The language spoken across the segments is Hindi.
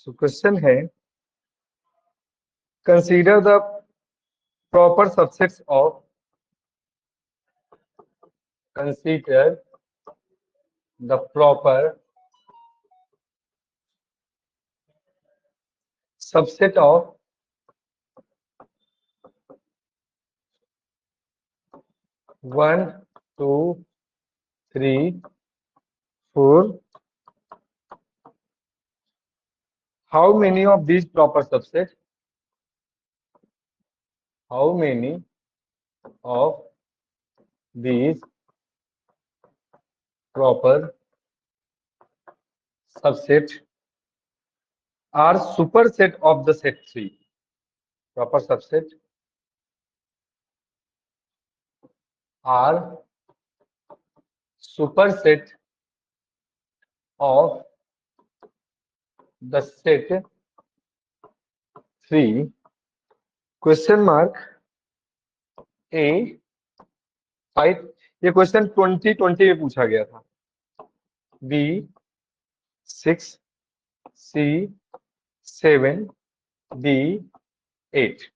सो क्वेश्चन है, consider the proper subsets of consider the proper subset of one, two, three, four. How many of these proper subsets? How many of these proper subsets are superset of the set 3? Proper subset are superset of the set 3? Question mark A 5. ये क्वेश्चन 2020 में पूछा गया था. B 6, C 7, D 8.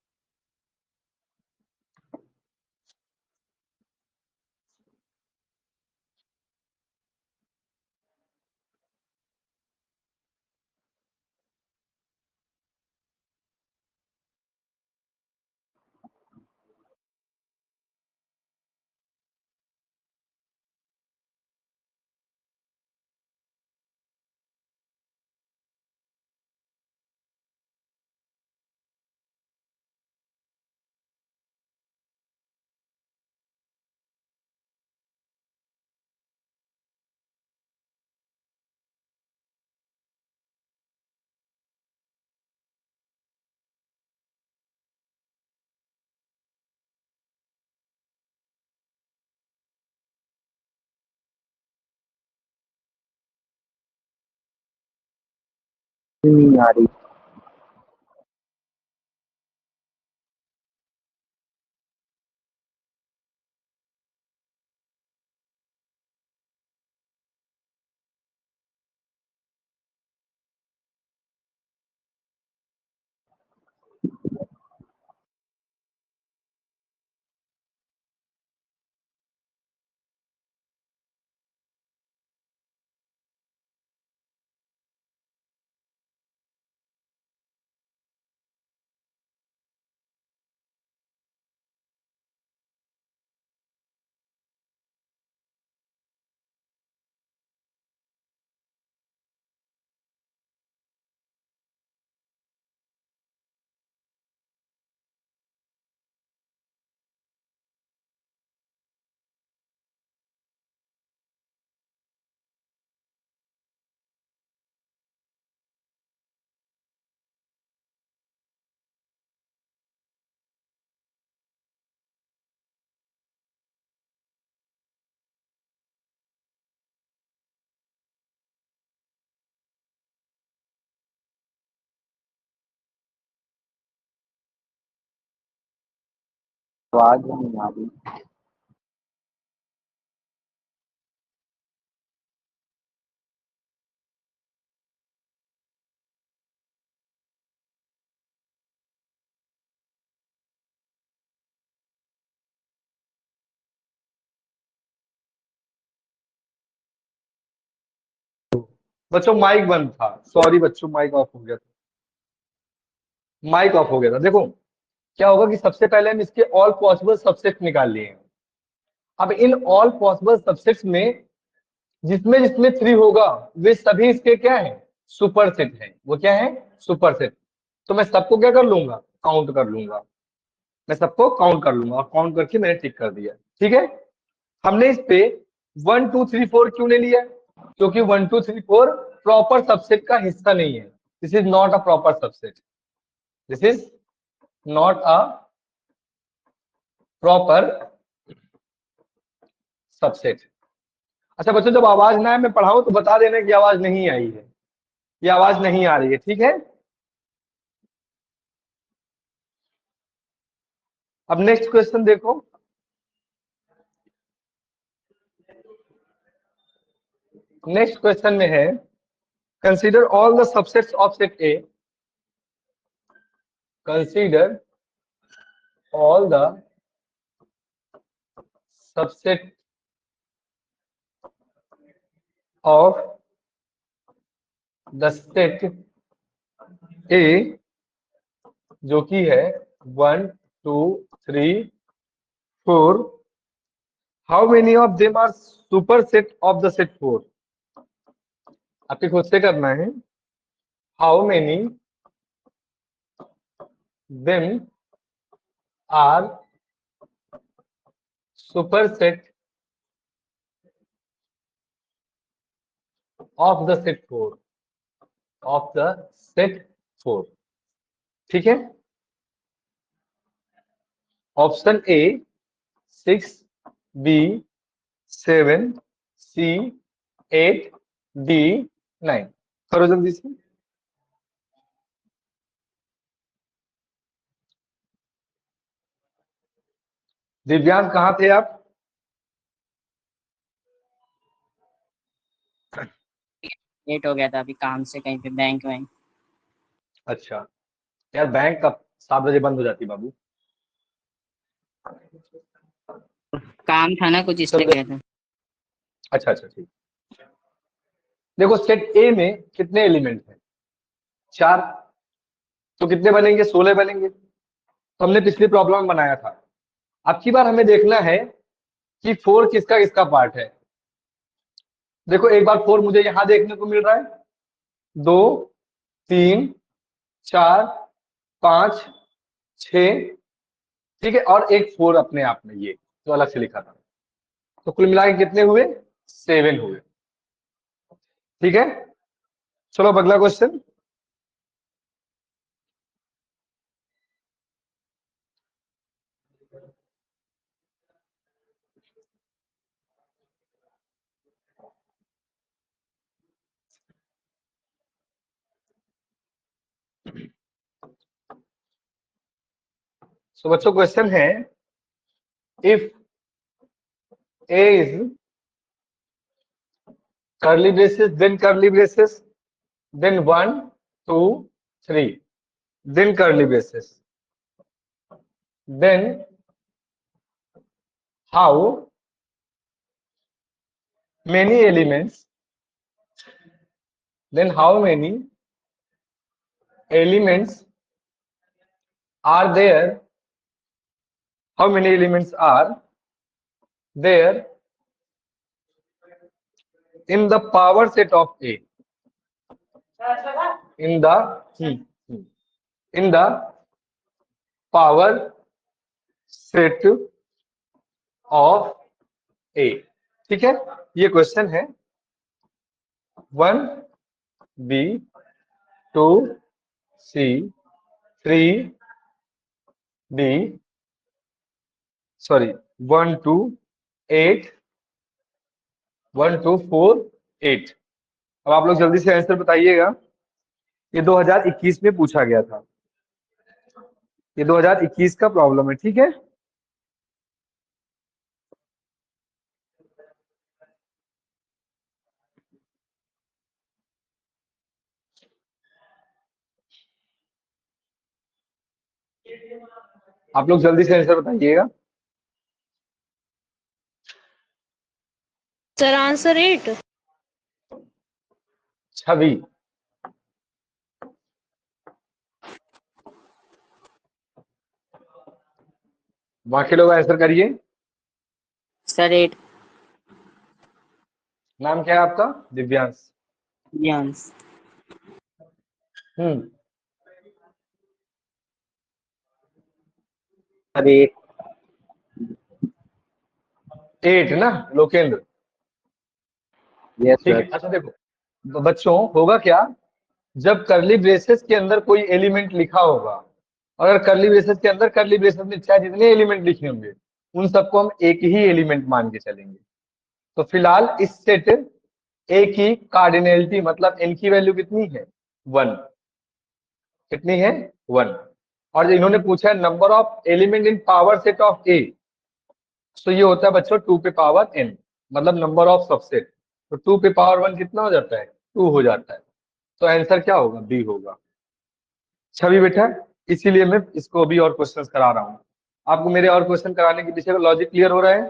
नहीं आ रही. आवाज नहीं आ रही. बच्चों माइक बंद था. सॉरी बच्चों, माइक ऑफ हो गया था. माइक ऑफ हो गया था. देखो क्या होगा कि सबसे पहले हम इसके ऑल पॉसिबल सबसेट निकाल लिए. अब इन ऑल पॉसिबल सबसेट्स में जिसमें जिसमें 3 होगा वे सभी इसके क्या है, सुपर सेट है. वो क्या है, सुपर सेट. तो मैं सबको क्या कर लूंगा, काउंट कर लूंगा. मैं सबको काउंट कर लूंगा और काउंट करके मैंने टिक कर दिया. ठीक है. हमने इस पे 1 2 3 4 क्यों ले लिया, क्योंकि 1 2 3 4 प्रॉपर सबसेट का हिस्सा नहीं है. This is not a proper subset. This is not a proper subset. अच्छा बच्चों, जब आवाज ना आए मैं पढ़ाऊं तो बता देना कि आवाज नहीं आई है, ये आवाज नहीं आ रही है. ठीक है. अब नेक्स्ट क्वेश्चन देखो. नेक्स्ट क्वेश्चन में है, consider all the subsets of set A. Consider all the subset of the set A, जो कि है 1 2 3 4. How many of them are superset of the set 4? आपके खुद से करना है. How many them are superset of the set 4? Of the set 4. ठीक है. Option A 6, B 7, C 8, D 9. करो जल्दी से. दिव्यांग कहाँ थे आप? लेट हो गया था अभी काम से, कहीं पे बैंक में. अच्छा यार, बैंक कब 7 बजे बंद हो जाती बाबू. काम था ना कुछ, इसलिए गया था. अच्छा अच्छा ठीक. देखो सेट ए में कितने एलिमेंट हैं? 4. तो कितने बनेंगे? 16 बनेंगे. तो हमने पिछली प्रॉब्लम में बनाया था. अब की बार हमें देखना है कि 4 किसका किसका पार्ट है. देखो एक बार 4 मुझे यहां देखने को मिल रहा है. 2 3 4 5 6. ठीक है. और एक 4 अपने आप में ये जो अलग से लिखा था. तो कुल मिला के कितने हुए? 7 हुए. ठीक है. चलो अब अगला क्वेश्चन. सो बच्चों क्वेश्चन है, if A is curly braces, then curly braces, then 1 2 3, then curly braces, then how many elements, then how many elements are there, how many elements are there in the power set of A? In the in the power set of A. ठीक है. ये क्वेश्चन है. 1 B 2 C 3 D, सॉरी 1 2 8 1 2 4 8. अब आप लोग जल्दी से आंसर बताइएगा. ये 2021 में पूछा गया था. ये 2021 का प्रॉब्लम है. ठीक है. आप लोग जल्दी से आंसर बताइएगा. Sir answer 8. छवि. बाकी लोग आंसर करिए. सर 8. नाम क्या है आपका? दिव्यांश. दिव्यांश. अरे 8 ना लोकेंद्र. यस ठीक है. सर. अच्छा देखो बच्चों, होगा क्या, जब करली ब्रेसेस के अंदर कोई एलिमेंट लिखा होगा, अगर करली ब्रेसेस के अंदर करली ब्रेसेस में चाहे जितने एलिमेंट लिखे होंगे उन सबको हम एक ही एलिमेंट मान के चलेंगे. तो फिलहाल इस सेट ए की कार्डिनलिटी मतलब एन की वैल्यू कितनी है? 1. कितनी है? 1. और इन्होंने पूछा है number of element in power set of A, तो ये होता है बच्चों 2 पे पावर n, मतलब नंबर ऑफ सबसेट. तो 2 पे पावर 1 कितना हो जाता है? 2 हो जाता है. तो आंसर क्या होगा? बी होगा। छवि बेटा, इसीलिए मैं इसको भी और क्वेश्चंस करा रहा हूँ। आपको मेरे और क्वेश्चन कराने के पीछे का लॉजिक क्लियर हो रहा है?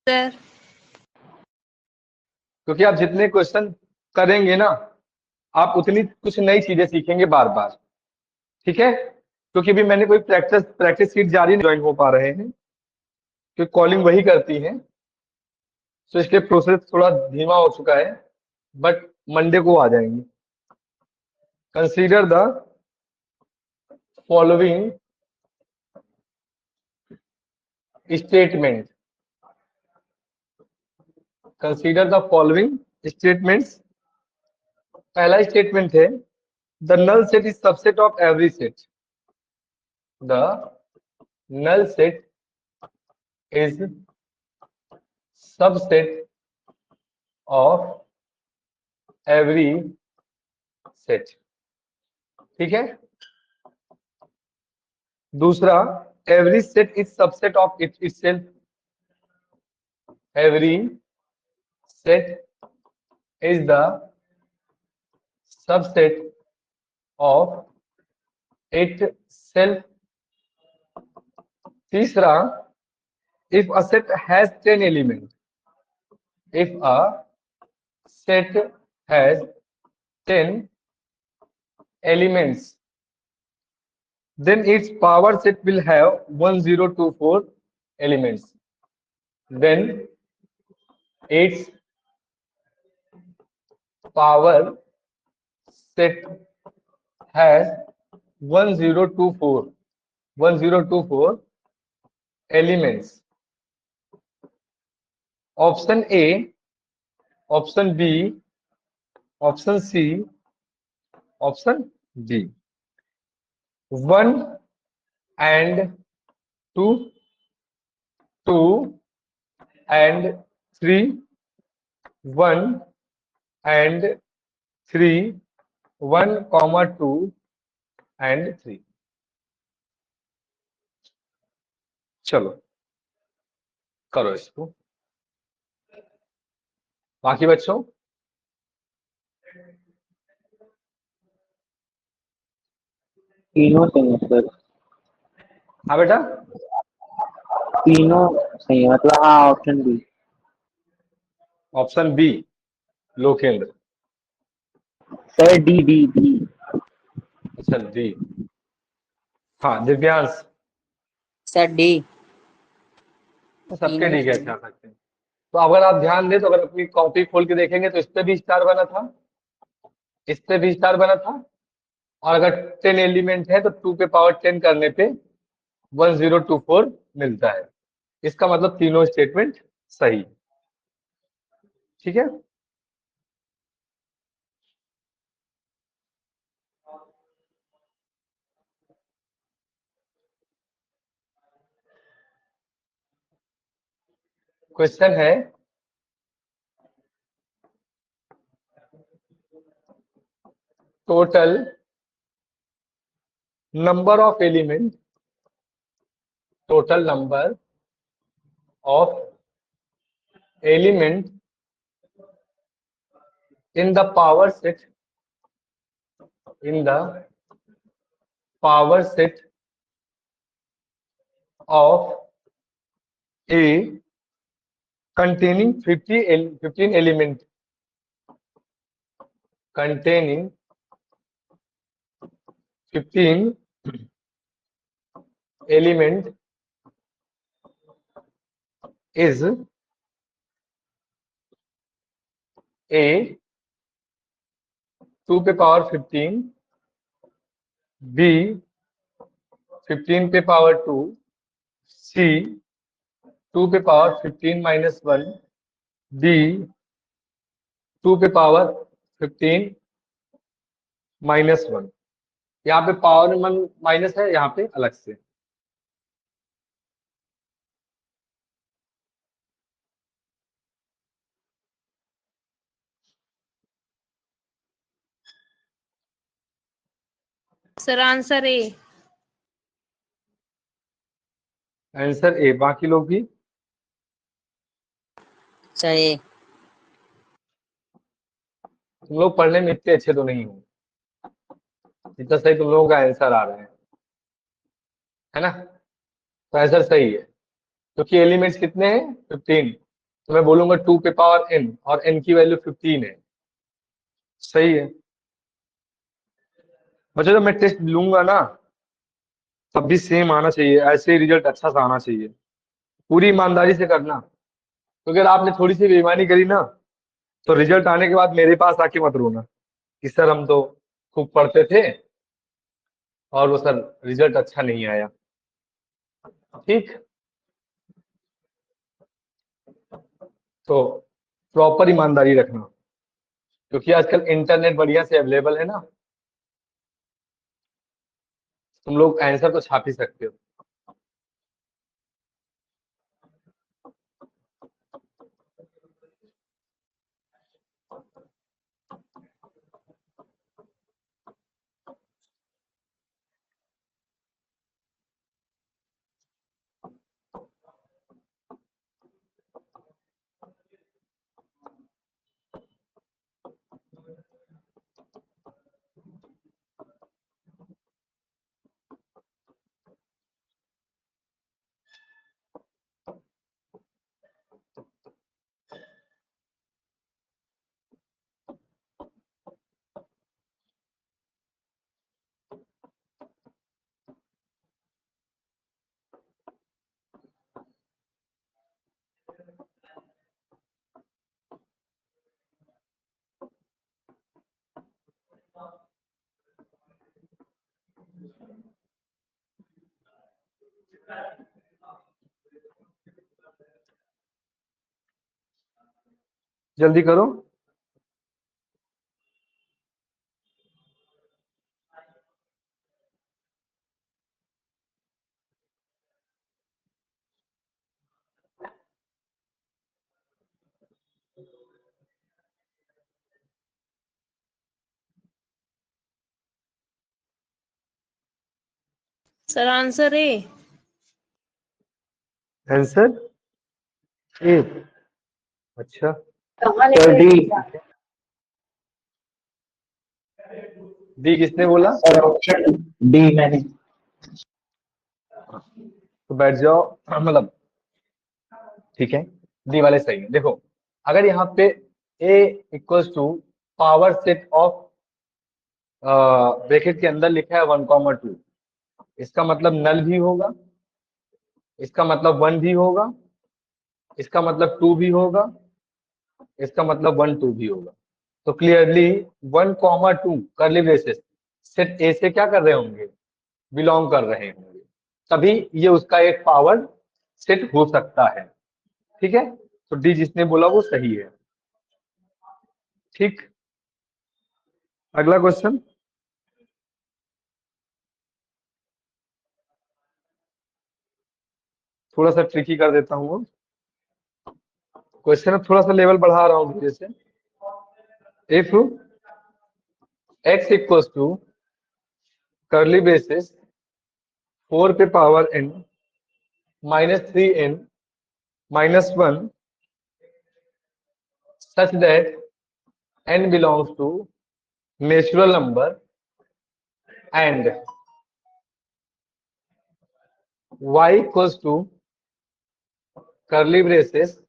सर। क्योंकि आप जितने क्वेश्चन करेंगे ना, आप उतनी कुछ नई चीजें सीखेंगे बार बार। ठीक है? क्योंकि अभी मैंने कोई प्रैक्टिस सीट जारी नहीं ज्वाइन हो पा रहे हैं, क्योंकि कॉलिंग वही करती है, तो इसलिए प्रोसेस थोड़ा धीमा हो चुका है, बट मंडे को आ जाएंगे। Consider the following statement. Consider the following statements. पहला स्टेटमेंट है, the null set is subset of every set. The null set is subset of every set. ठीक है? दूसरा, every set is subset of itself। Every set is the subset of itself। तीसरा, if a set has 10 elements, if a set has 10 elements, then its power set will have 1024 elements. Then its power set has 1024 elements. Option A, option B, option C, option D. 1 and 2, 2 and 3, 1 and 3, 1, 2 and 3। चलो करो इसको। बाकी बच्चों, तीनों सही है सर। हाँ बेटा, तीनों सही है, मतलब हाँ, option B. Option B Lokendra. Sir D D D. अच्छा डी। हाँ दिव्यांश, सर डी। सबके डी कैसे आ सकते हैं? तो अगर आप ध्यान दें, तो अगर अपनी कॉपी खोल के देखेंगे तो इस पे भी स्टार बना था, इस पे भी स्टार बना था, और अगर 10 एलिमेंट है तो 2 पे पावर 10 करने पे 1024 मिलता है। इसका मतलब तीनों स्टेटमेंट सही। ठीक है? क्वेश्चन है, total number of element, total number of element in the power set, in the power set of A containing 15 element, containing 15 element is A 2 पे पावर 15, B 15 पे पावर 2, C 2 पे पावर 15 माइनस 1, D 2 पे पावर 15 माइनस 1। यहाँ पे पावर माइनस है, यहाँ पे अलग से। Sir answer A. Answer A. बाकी लोग भी? सर ए। तुम लोग पढ़ने में इतने अच्छे तो नहीं हो जितना सही तुम लोगों का आंसर आ रहा है ना। तो आंसर सही है क्योंकि एलिमेंट्स कितने हैं 15। तो मैं बोलूंगा 2 पे पावर n और n की वैल्यू 15 है। सही है बच्चों, जब मैं टेस्ट लूंगा ना तब भी सेम आना चाहिए, ऐसे ही रिजल्ट अच्छा सा आना चाहिए। पूरी ईमानदारी से करना, क्योंकि अगर आपने थोड़ी सी बेईमानी करी ना तो रिजल्ट आने के बाद मेरे पास आके मत रोना कि सर हम तो खूब पढ़ते थे और वो सर रिजल्ट अच्छा नहीं आया। ठीक, तो प्रॉपर ईमानदारी रखना, क्योंकि आजकल इंटरनेट बढ़िया से अवेलेबल है ना, तुम लोग आंसर तो छाप ही सकते हो। जल्दी करो। Sir answer A. Answer A. अच्छा, सर डी। डी किसने बोला? सर ऑप्शन डी मैंने। तो बैठ जाओ, मतलब ठीक है, डी वाले सही है। देखो, अगर यहाँ पे A equals to power set of bracket के अंदर लिखा है 1,2, इसका मतलब नल भी होगा, इसका मतलब 1 भी होगा, इसका मतलब 2 भी होगा, इसका मतलब 1 2 भी होगा। तो क्लियरली 1,2 करली ब्रेसेस सेट ए से क्या कर रहे होंगे, बिलोंग कर रहे होंगे, तभी ये उसका एक पावर सेट हो सकता है। ठीक है, तो डी जिसने बोला वो सही है। ठीक, अगला क्वेश्चन। थोड़ा सा ट्रिकी कर देता हूँ क्वेश्चन, थोड़ा सा लेवल बढ़ा रहा हूँ धीरे से। If x equals to curly braces 4 पे power n -3n -1 such that n belongs to natural number and y equals to curly braces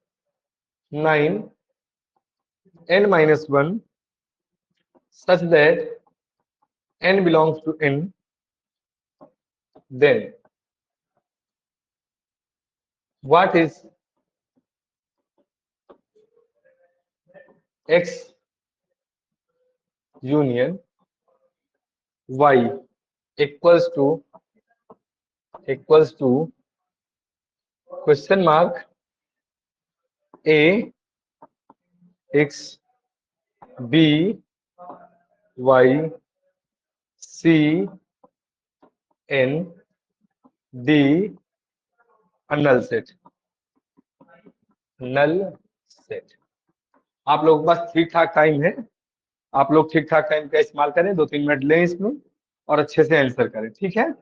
9 n -1 such that n belongs to n, then what is x union y equals to question mark a x b y c n d null set. Null set. आप लोगों के पास ठीक ठाक टाइम है, आप लोग ठीक ठाक टाइम का इस्तेमाल करें, 2-3 मिनट लें इसमें और अच्छे से आंसर करें। ठीक है।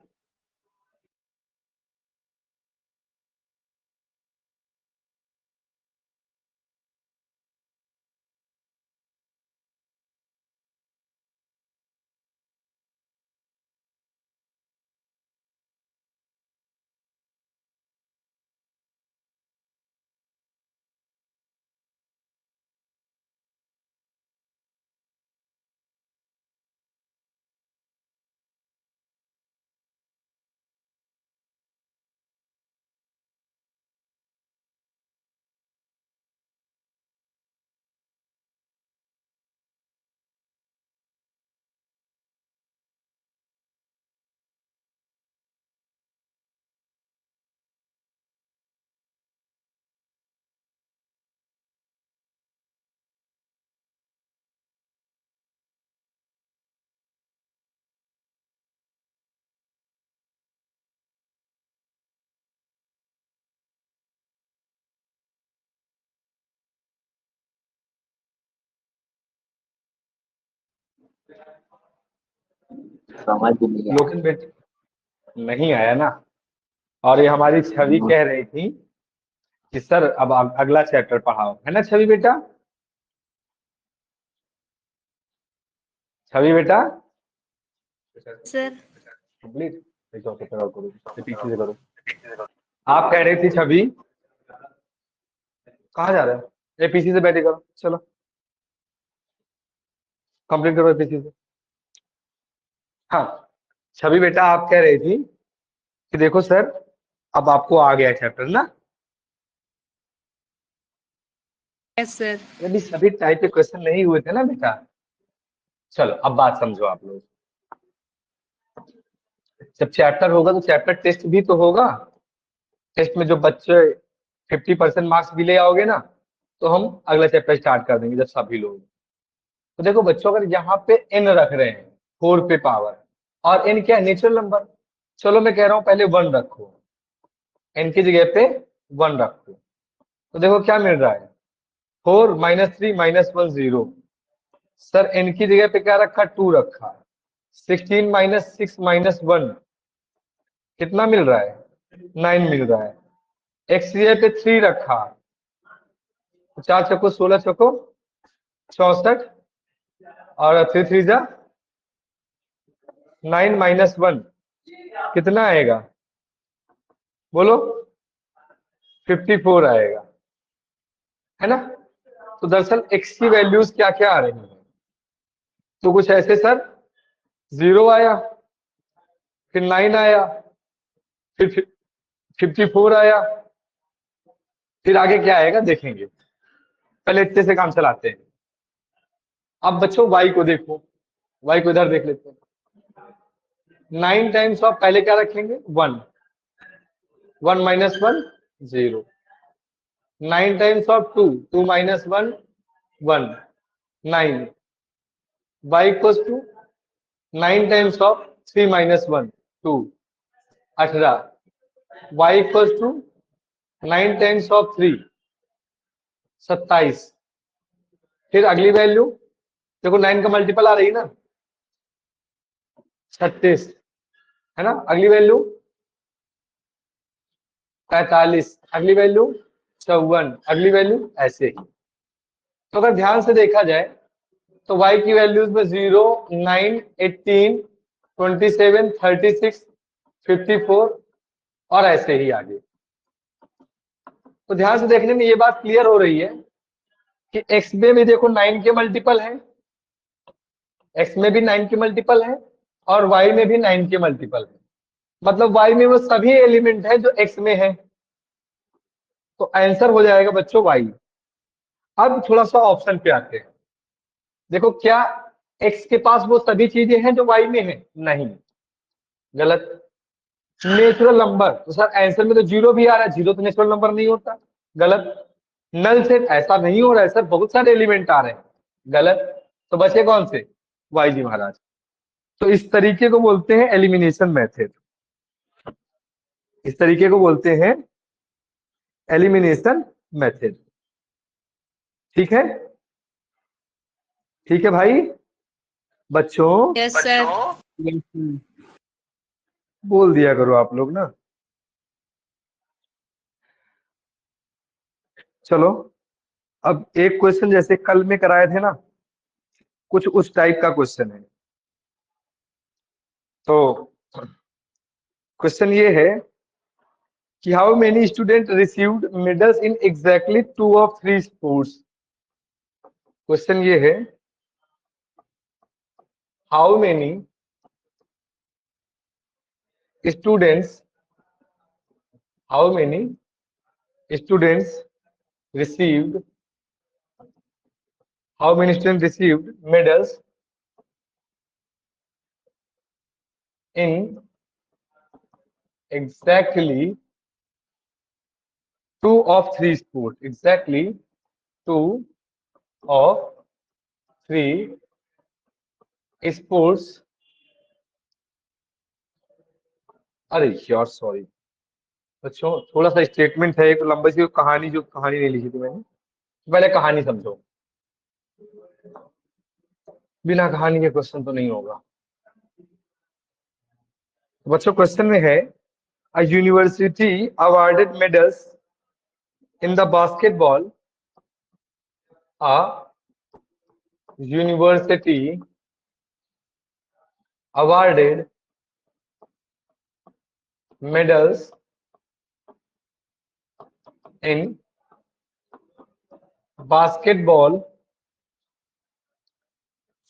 समझ नहीं आया। लोकेशन बेटा नहीं आया ना। और ये हमारी छवि कह रही थी कि सर अब अगला चैप्टर पढ़ाओ, है ना छवि बेटा? छवि बेटा सर कंप्लीट करो, ये पीछे से करो। आप कह रही थी छवि, कहाँ जा रहे हो? ये पीछे से बैठे करो, चलो कंप्लीट करो पीछे से। हाँ छवि बेटा आप कह रही थी कि देखो सर अब आपको आ गया चैप्टर ना। Yes sir. अभी सभी टाइप के क्वेश्चन नहीं हुए थे ना बेटा। चलो अब बात समझो आप लोग। जब चैप्टर होगा तो चैप्टर टेस्ट भी तो होगा। टेस्ट में जो बच्चे 50% मार्क्स भी ले आओगे ना, तो हम अगला चैप्टर स्टार्ट कर देंगे जब सभी लोग। तो देखो बच्चों अगर यहाँ पे n रख रहे हैं 4 पे पावर, और n क्या है? Natural number. चलो मैं कह रहा हूँ पहले 1 रखो, n की जगह पे 1 रखो। तो देखो क्या मिल रहा है, 4 -3 -1 0। सर n की जगह पे क्या रखा? 2 रखा। 16 -6 -1 कितना मिल रहा है? 9 मिल रहा है। x की जगह पे 3 रखा। 4 चौको 16 चौको 64, और 3 3 जा 9 -1 कितना आएगा? बोलो 54 आएगा, है ना? तो दरअसल x की वैल्यूज क्या क्या आ रही हैं? तो कुछ ऐसे सर 0 आया, फिर 9 आया, फिर 54 आया, फिर आगे क्या आएगा देखेंगे। पहले इतने से काम चलाते हैं। अब बच्चों y को देखो, y को इधर देख लेते हैं। 9 टाइम्स ऑफ पहले क्या रखेंगे? 1 1 -1 0। 9 times of 2 2 -1 1 9। y equals to 9 times of 3 -1 2 18। y equals to 9 times of 3 27। फिर अगली वैल्यू देखो 9 का मल्टीपल आ रही है ना, 36, है ना? अगली वैल्यू 45, अगली वैल्यू 54, अगली वैल्यू ऐसे ही। तो अगर ध्यान से देखा जाए तो y की वैल्यूज में 0 9 18 27 36 54 और ऐसे ही आगे। तो ध्यान से देखने में ये बात क्लियर हो रही है कि x में भी देखो 9 के मल्टीपल है, x में भी 9 के मल्टीपल है, और y में भी 9 के मल्टीपल है। मतलब y में वो सभी एलिमेंट है जो x में है। तो आंसर हो जाएगा बच्चों y। अब थोड़ा सा ऑप्शन पे आते हैं। देखो क्या x के पास वो सभी चीजें हैं जो y में है? नहीं, गलत। नेचुरल नंबर, तो सर आंसर में तो 0 भी आ रहा है, 0 तो नेचुरल नंबर नहीं होता, गलत। नल सेट ऐसा नहीं हो रहा है सर, बहुत सारे एलिमेंट आ रहे हैं, गलत। तो बचे कौन से? वाई जी महाराज। तो इस तरीके को बोलते हैं एलिमिनेशन मेथड। इस तरीके को बोलते हैं एलिमिनेशन मेथड। ठीक है? ठीक है भाई बच्चों? Yes sir. Yes, sir. बोल दिया करो आप लोग ना। चलो अब एक क्वेश्चन जैसे कल में कराए थे ना, कुछ उस टाइप का क्वेश्चन है। तो क्वेश्चन ये है कि how many student received medals in exactly 2 of 3 sports. Question ये है how many students received how many students received medals in exactly 2 of 3 sports? Exactly 2 of 3 sports। अरे यार सॉरी बच्चों, थोड़ा सा स्टेटमेंट है एक लंबी सी कहानी, जो कहानी नहीं लिखी थी मैंने। पहले कहानी समझो। बिना कहानी के क्वेश्चन तो नहीं होगा। बच्चों क्वेश्चन में है a university awarded medals in the basketball. A university awarded medals in basketball,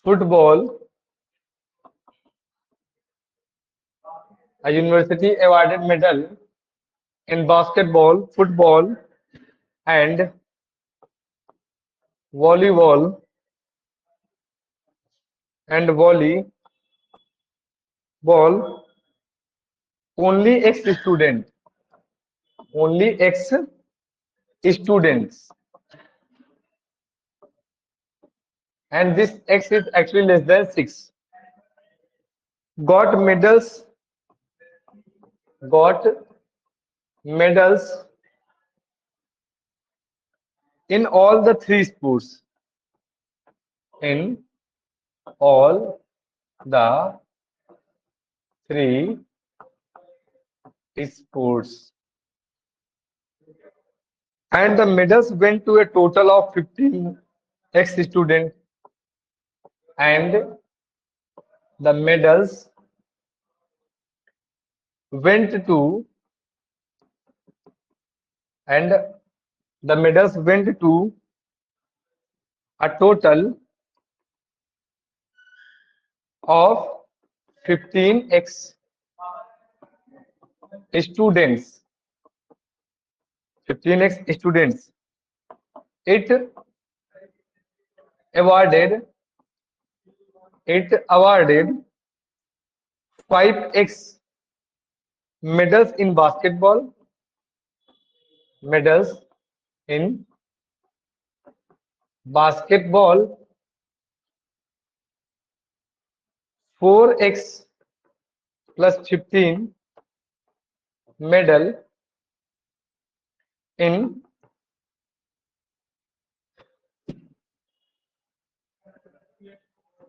football. A university awarded medal in basketball, football, and volleyball and volleyball only ex-student, only ex-students, and this X is actually less than 6. Got medals in all the three sports. In all the three sports. And the medals went to a total of 15 ex-students. And the medals went to a total of 15 ex-students. 15 ex-students. It awarded 5 medals in basketball, medals in basketball, 4x plus 15 medals in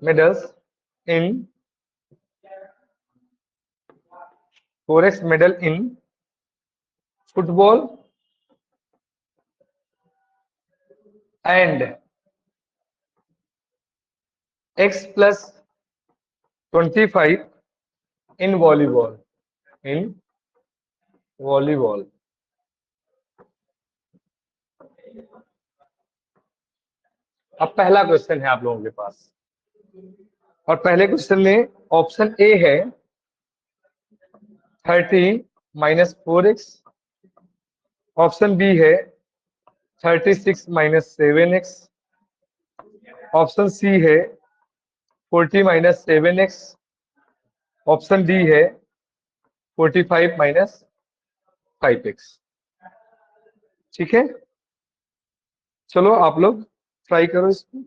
medal in football and x plus 25 in volleyball. अब पहला क्वेश्चन है आप लोगों के पास, और पहले क्वेश्चन में ऑप्शन ए है 30 माइनस 4x, ऑप्शन बी है 36 माइनस 7x, ऑप्शन सी है 40 माइनस 7x, ऑप्शन डी है 45 माइनस 5x। ठीक है, चलो आप लोग ट्राई करो इसको।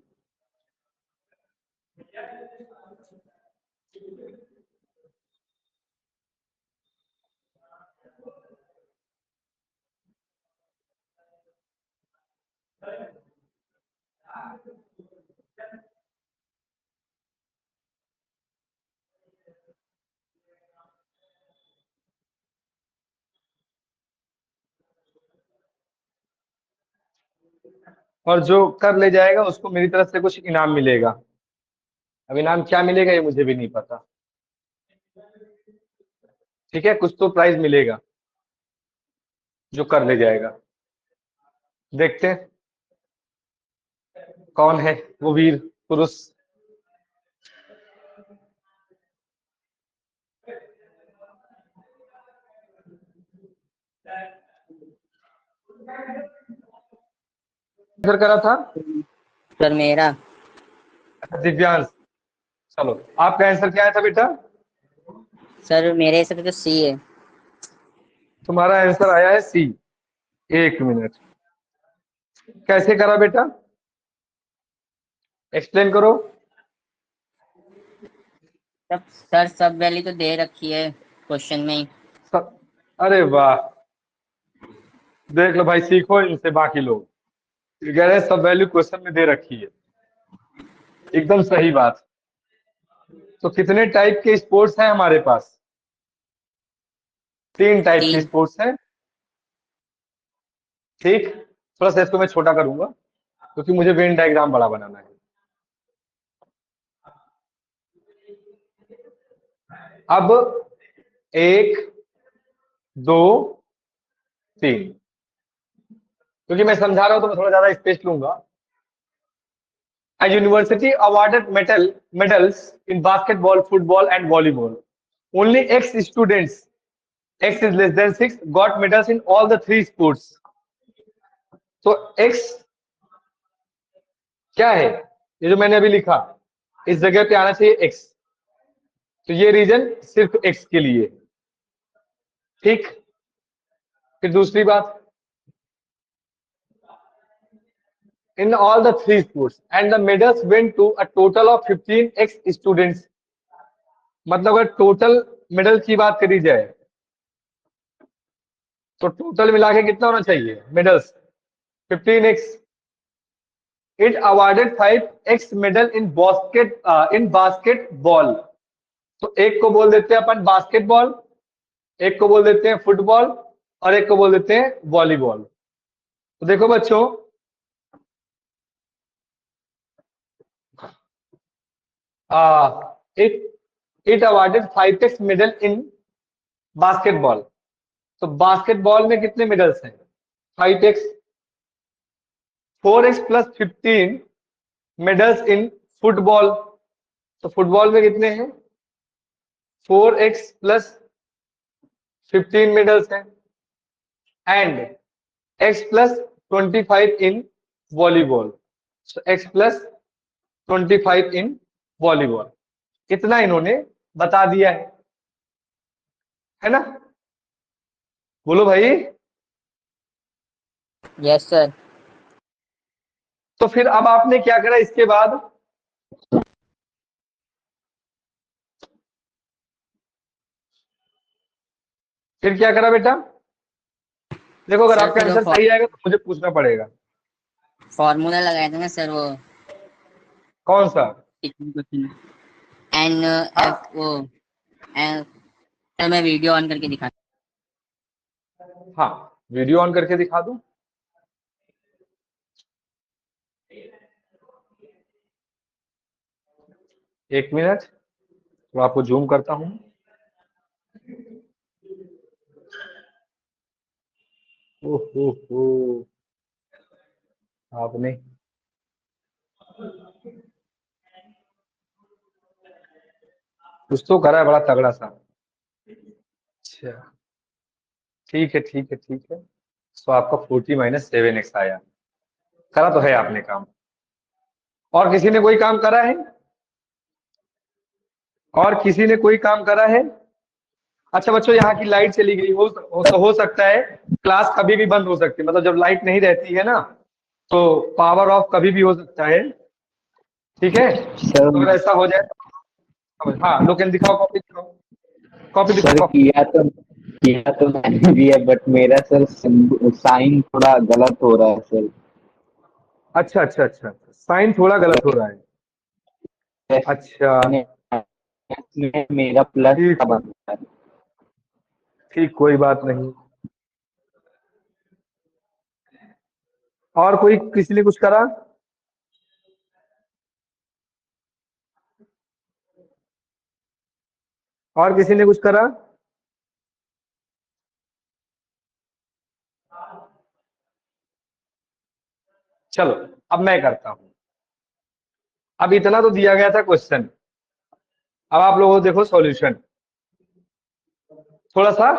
और जो कर ले जाएगा उसको मेरी तरफ से कुछ इनाम मिलेगा। अब इनाम क्या मिलेगा ये मुझे भी नहीं पता। ठीक है, कुछ तो प्राइज मिलेगा जो कर ले जाएगा। देखते हैं कौन है वो वीर पुरुष। आंसर करा था सर मेरा। दिव्यांश, चलो आपका आंसर क्या आया था बेटा? सर मेरे हिसाब से तो सी है। तुम्हारा आंसर आया है सी। एक मिनट, कैसे करा बेटा, एक्सप्लेन करो। सर सब वैल्यू तो दे रखी है क्वेश्चन में ही। अरे वाह, देख लो भाई, सीखो इनसे बाकी लोग। कह रहे सब वैल्यू क्वेश्चन में दे रखी है, एकदम सही बात। तो कितने टाइप के स्पोर्ट्स हैं हमारे पास? 3 टाइप के 3 स्पोर्ट्स हैं। ठीक, थोड़ा सा इसको मैं छोटा करूंगा क्योंकि मुझे वेन डायग्राम बड़ा बनाना है। अब 1 2 3, क्योंकि मैं समझा रहा हूं तो मैं थोड़ा ज्यादा स्पेस लूंगा। A university awarded medals in basketball, football, and volleyball. Only X students, X is less than 6, got medals in all the 3 sports. तो X क्या है? ये जो मैंने अभी लिखा, इस जगह पे आना चाहिए X। तो ये रीजन सिर्फ X के लिए। ठीक, फिर दूसरी बात, in all the 3 sports and the medals went to a total of 15 X students। मतलब अगर टोटल मेडल की बात करी जाए तो टोटल मिला के कितना होना चाहिए medals? 15x। It awarded 5x medal in basketball. तो एक को बोल देते हैं अपन बास्केटबॉल, एक को बोल देते हैं फुटबॉल, और एक को बोल देते हैं वॉलीबॉल। तो देखो बच्चों, it awarded 5x medal in basketball. तो बास्केटबॉल में कितने मेडल्स हैं? 5x। 4x plus 15 medals in football. तो फुटबॉल में कितने हैं? 4x प्लस 15 मेडल्स हैं। And x plus 25 in volleyball. So x plus 25 in volleyball. इतना इन्होंने बता दिया है ना? बोलो भाई। Yes sir. तो फिर अब आपने क्या करा इसके बाद? फिर क्या करा बेटा? देखो, अगर सर आपका फिर आंसर सही आएगा तो मुझे पूछना पड़ेगा। फॉर्मूला लगाए थे ना सर वो कौन सा? एन एफ वो सर मैं वीडियो ऑन करके दिखा। हाँ, वीडियो ऑन करके दिखा दूं? एक मिनट, तो आपको जूम करता हूं। ओहो, आपने कुछ तो करा है बड़ा तगड़ा सा। अच्छा, ठीक है ठीक है ठीक है। तो आपका 40 माइनस 7x आया। करा तो है आपने काम। और किसी ने कोई काम करा है? और किसी ने कोई काम करा है? अच्छा बच्चों, यहाँ की लाइट चली गई, हो सकता है क्लास कभी भी बंद हो सकती है। मतलब जब लाइट नहीं रहती है ना, तो पावर ऑफ कभी भी हो सकता है। ठीक है, सर तो अगर ऐसा हो जाए तो हाँ, लोकेशन दिखाओ, कॉपी दिखाओ, कॉपी दिखाओ, सर कॉपी। किया तो मैंने भी है, बट मेरा सर साइन थोड़ा गलत हो रहा है सर। अच्छा अच्छा अच्छा, साइन थोड़ा गलत हो रहा है। अच्छा, मेरा प्लस ठीक का बनता है। ठीक, कोई बात नहीं। और कोई, किसी ने कुछ करा? और किसी ने कुछ करा? चलो, अब मैं करता हूं। अब इतना तो दिया गया था क्वेश्चन, अब आप लोगों को देखो सॉल्यूशन। थोड़ा सा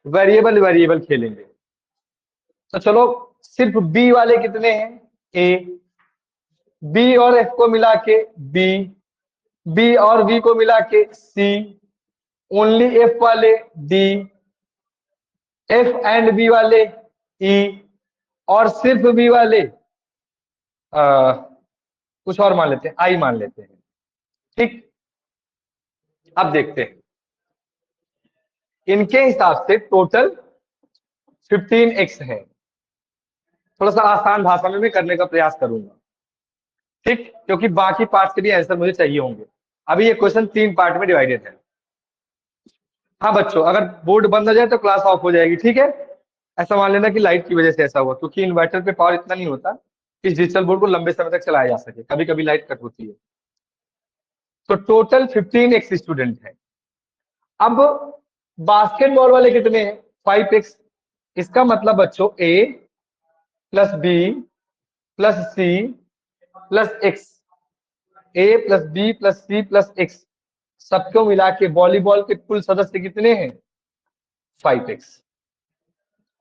वेरिएबल वेरिएबल खेलेंगे। तो चलो, सिर्फ बी वाले कितने हैं? ए। बी और एफ को मिला के बी, बी और वी को मिला के सी, ओनली एफ वाले डी, एफ एंड बी वाले ई, और सिर्फ बी वाले कुछ और मान लेते हैं, आई मान लेते हैं। ठीक, अब देखते हैं। इनके हिसाब से टोटल 15x है। थोड़ा सा आसान भाषा में मैं करने का प्रयास करूंगा, ठीक, क्योंकि बाकी पार्ट के भी आंसर मुझे चाहिए होंगे। अभी ये क्वेश्चन 3 पार्ट में डिवाइडेड है। हाँ बच्चों, अगर बोर्ड बंद हो जाए तो क्लास ऑफ हो जाएगी, ठीक है। ऐसा मान लेना कि लाइट की वजह से ऐसा हुआ, क्योंकि इन्वर्टर पे पावर इतना नहीं होता कि इस डिजिटल बोर्ड को लंबे समय तक चलाया जा सके, कभी कभी लाइट कट होती है। तो टोटल 15 एक्स स्टूडेंट है। अब बास्केटबॉल वाले कितने हैं? 5x। इसका मतलब बच्चों A plus B plus C plus x, A plus B plus C plus x, सबको मिला के वॉलीबॉल के कुल सदस्य कितने हैं? 5x।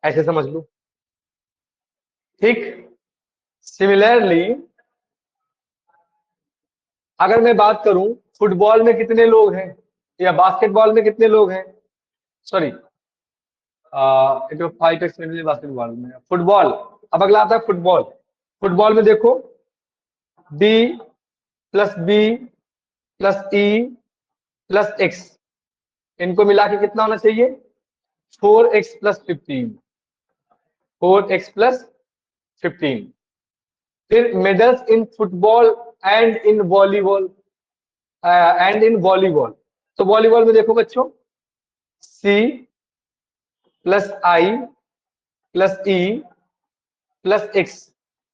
ऐसे समझ लो, ठीक। सिमिलरली अगर मैं बात करूं फुटबॉल में कितने लोग हैं या बास्केटबॉल में कितने लोग हैं, सॉरी 5x बास्केटबॉल में, फुटबॉल। अब अगला आता है फुटबॉल। फुटबॉल में देखो D plus B plus E plus x, इनको मिला के कितना होना चाहिए? 4x plus 15, 4x plus 15। फिर medals in football and in volleyball, तो वॉलीबॉल में देखो बच्चों C plus I plus E plus x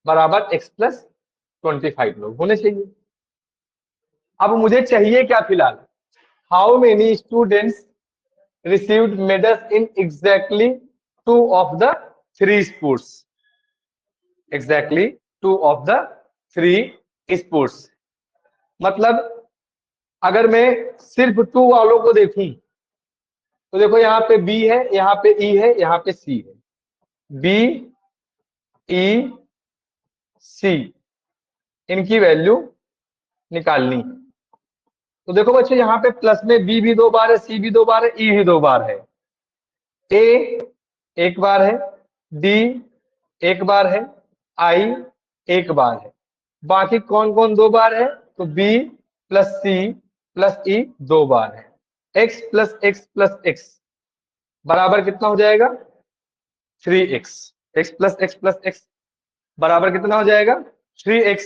बराबर x प्लस 25 लोग होने चाहिए। अब मुझे चाहिए क्या फिलहाल? How many students received medals in exactly 2 of the 3 sports, exactly 2 of the 3 sports. मतलब अगर मैं सिर्फ 2 वालों को देखूं तो देखो यहाँ पे B है, यहाँ पे E है, यहाँ पे C है। B E C, इनकी वैल्यू निकालनी है। तो देखो बच्चों यहाँ पे प्लस में B भी 2 बार है, C भी 2 बार है, E भी 2 बार है, A एक बार है, D एक बार है, I एक बार है, बाकी कौन कौन 2 बार है? तो B plus C plus E 2 बार है। x plus x plus x बराबर कितना हो जाएगा? 3x। x plus x plus x बराबर कितना हो जाएगा? 3x।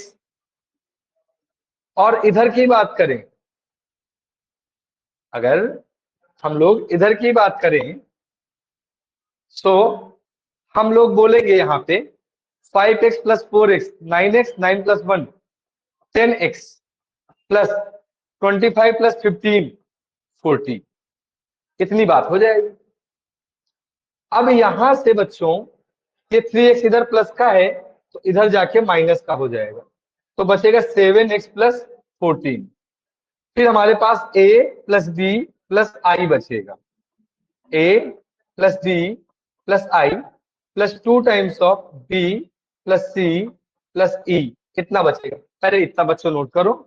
और इधर की बात करें, अगर हम लोग इधर की बात करें तो हम लोग बोलेंगे यहाँ पे 5x plus 4x, 9x, 9 plus 1 10x plus 25 plus 15 40, इतनी बात हो जाएगी। अब यहां से बच्चों ये 3x इधर प्लस का है तो इधर जाके माइनस का हो जाएगा, तो बचेगा 7x प्लस 14। फिर हमारे पास a plus b plus i बचेगा, a plus b plus i plus 2 times of b plus c plus e, कितना बचेगा? पहले इतना बच्चों नोट करो।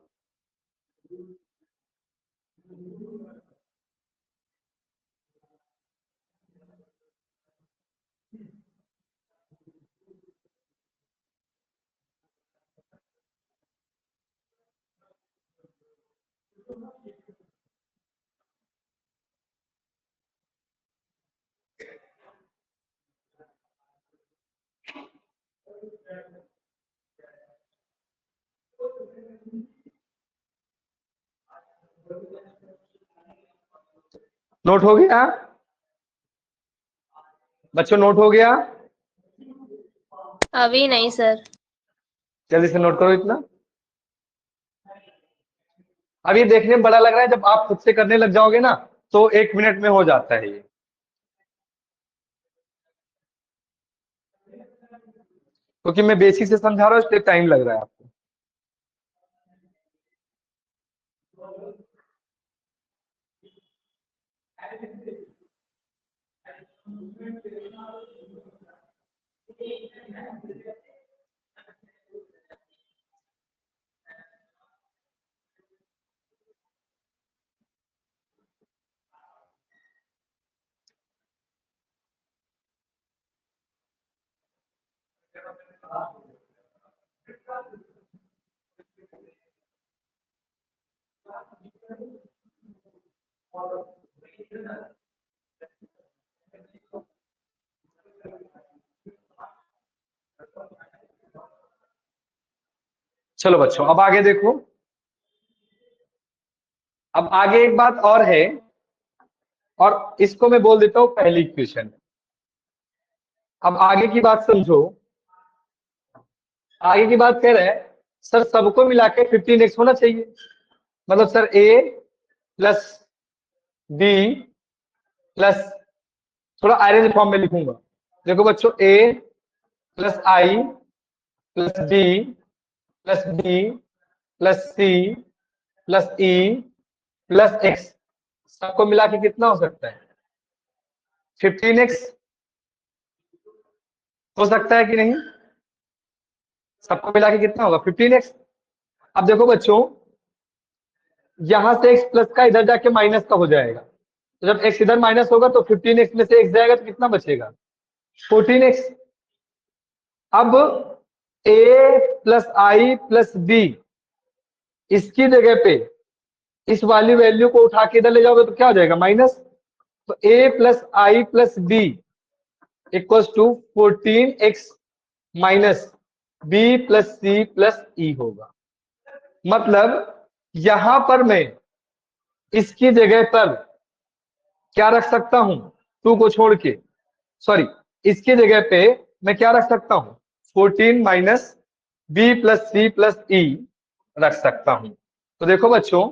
नोट हो गया बच्चों? नोट हो गया? अभी नहीं सर। जल्दी से नोट करो इतना। अब ये देखने में बड़ा लग रहा है, जब आप खुद से करने लग जाओगे ना तो 1 मिनट में हो जाता है ये, क्योंकि मैं बेसिक से समझा रहा हूँ इसलिए टाइम लग रहा है आपको। चलो बच्चों अब आगे देखो। अब आगे एक बात और है, और इसको मैं बोल देता हूं पहली इक्वेशन। अब आगे की बात समझो। आगे की बात कह रहा है सर सबको मिला के 15x होना चाहिए। मतलब sir a plus b plus, थोड़ा अरेंज फॉर्म में लिखूंगा। देखो बच्चों, a plus I plus b plus b plus c plus e plus x, सबको मिला के कितना हो सकता है? 15x हो सकता है कि नहीं? सबको मिला के कितना होगा? 15x। अब देखो बच्चों, यहां से x प्लस का इधर जाके माइनस का हो जाएगा, तो जब x इधर माइनस होगा तो 15x में से x जाएगा तो कितना बचेगा? 14x। अब a plus I plus B, इसकी जगह पे इस वाली वैल्यू को उठा के इधर ले जाओगे तो क्या हो जाएगा? माइनस। तो a plus I plus B equals to 14x minus B plus C plus E होगा। मतलब यहां पर मैं इसकी जगह पर क्या रख सकता हूं? 2 को छोड़ के, सॉरी, इसकी जगह पे मैं क्या रख सकता हूं? 14 minus B plus C plus E रख सकता हूं। तो देखो बच्चों,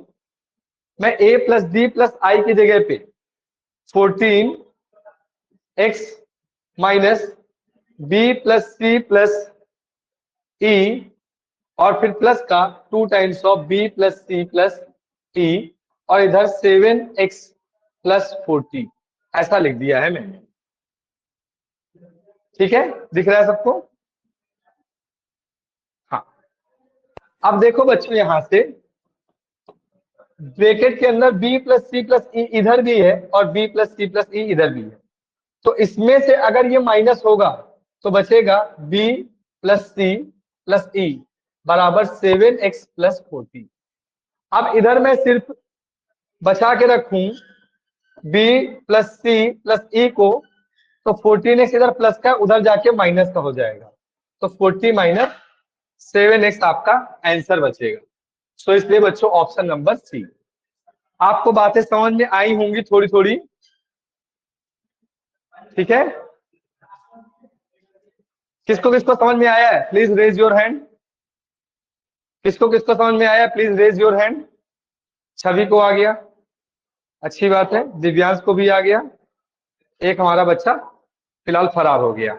मैं a plus D plus I की जगह पे 14x minus B plus C plus E और फिर प्लस का 2 times of B plus C plus E और इधर 7x प्लस 40 ऐसा लिख दिया है मैंने। ठीक है, दिख रहा है सबको? हाँ। अब देखो बच्चों, यहां से ब्रैकेट के अंदर b प्लस सी प्लस ई इधर भी है और b प्लस सी प्लस ई इधर भी है, तो इसमें से अगर ये माइनस होगा तो बचेगा b प्लस सी प्लस ई बराबर 7x प्लस 40। अब इधर मैं सिर्फ बचा के रखूं b प्लस सी प्लस ई को, तो 14x इधर प्लस का उधर जाके माइनस का हो जाएगा, तो 40 माइनस 7x आपका आंसर बचेगा। सो इसलिए बच्चों ऑप्शन नंबर सी। आपको बातें समझ में आई होंगी थोड़ी थोड़ी, ठीक है? किसको किसको समझ में आया है प्लीज रेज योर हैंड। किसको किसको समझ में आया प्लीज रेज योर हैंड। छवि को आ गया, अच्छी बात है। दिव्यांश को भी आ गया। एक हमारा बच्चा फिलहाल फरार हो गया।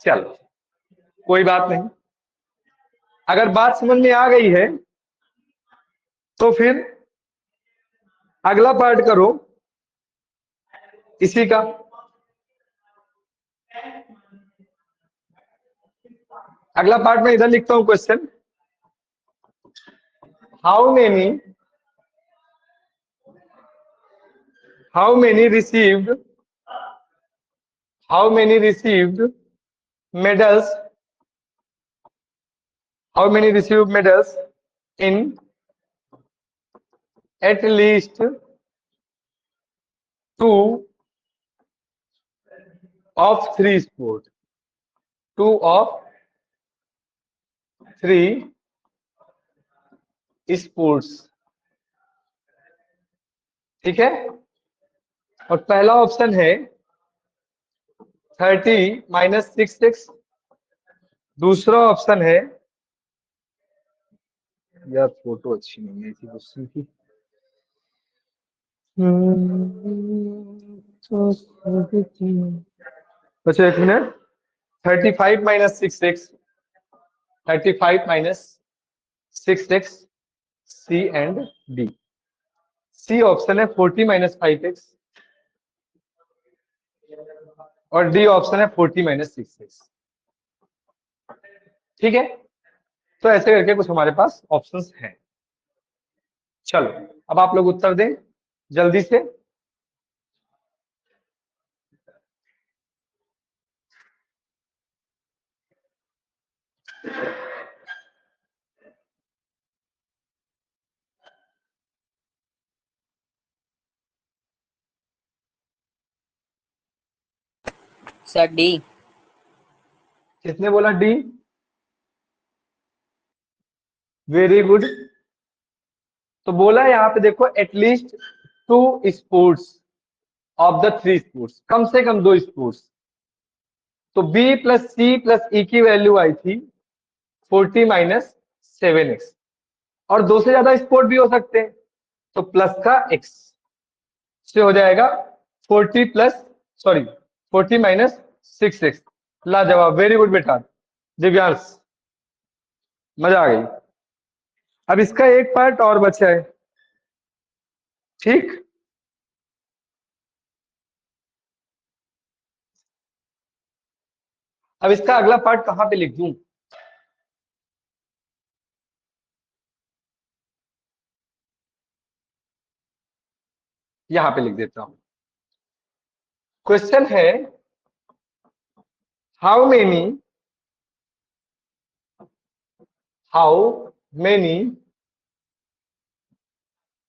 चलो कोई बात नहीं, अगर बात समझ में आ गई है तो फिर अगला पार्ट करो इसी का। अगला पार्ट में इधर लिखता हूं question, how many received medals in at least 2 of 3 sports, 2 of 3 sports। ठीक है, और पहला ऑप्शन है 30 माइनस 6x, दूसरा ऑप्शन है, यार फोटो अच्छी नहीं है थी क्वेश्चन की, अच्छा एक minute, 35 minus 6x, 35 minus 6x, C and D. C option है 40 माइनस 5x और डी ऑप्शन है 40 माइनस 6x। ठीक है, तो ऐसे करके कुछ हमारे पास ऑप्शंस हैं। चलो अब आप लोग उत्तर दें जल्दी से। Sir D. किसने बोला डी? Very good. तो बोला यहाँ पे देखो at least 2 sports of the 3 sports, कम से कम 2 स्पोर्ट्स। तो b plus C plus E की वैल्यू आई थी 40 माइनस 7x, और 2 से ज्यादा स्पोर्ट भी हो सकते हैं, तो प्लस का x से हो जाएगा 40 माइनस 6x। लाजवाब, वेरी गुड बेटा दिव्यांश, मजा आ गई। अब इसका एक पार्ट और बचा है, ठीक। अब इसका अगला पार्ट कहां पे लिख दूं? यहां पे लिख देता हूं। क्वेश्चन है हाउ मेनी,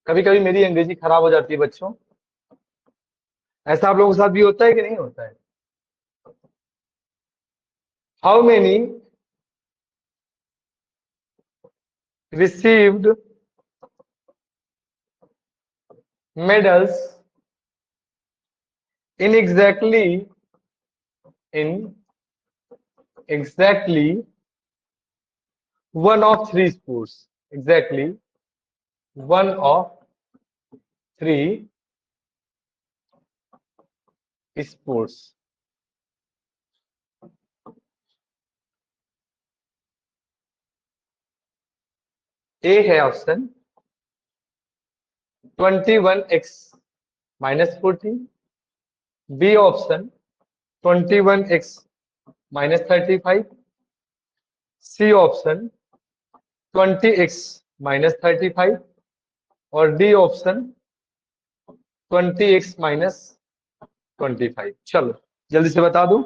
कभी कभी मेरी अंग्रेजी खराब हो जाती है बच्चों, ऐसा आप लोगों के साथ भी होता है कि नहीं होता है? How many received medals in exactly one of 3 sports, exactly one of 3 sports। A है option 21x minus 14, B option 21x minus 35, C option 20x minus 35, और डी ऑप्शन 20x माइनस 25। चलो जल्दी से बता दूं।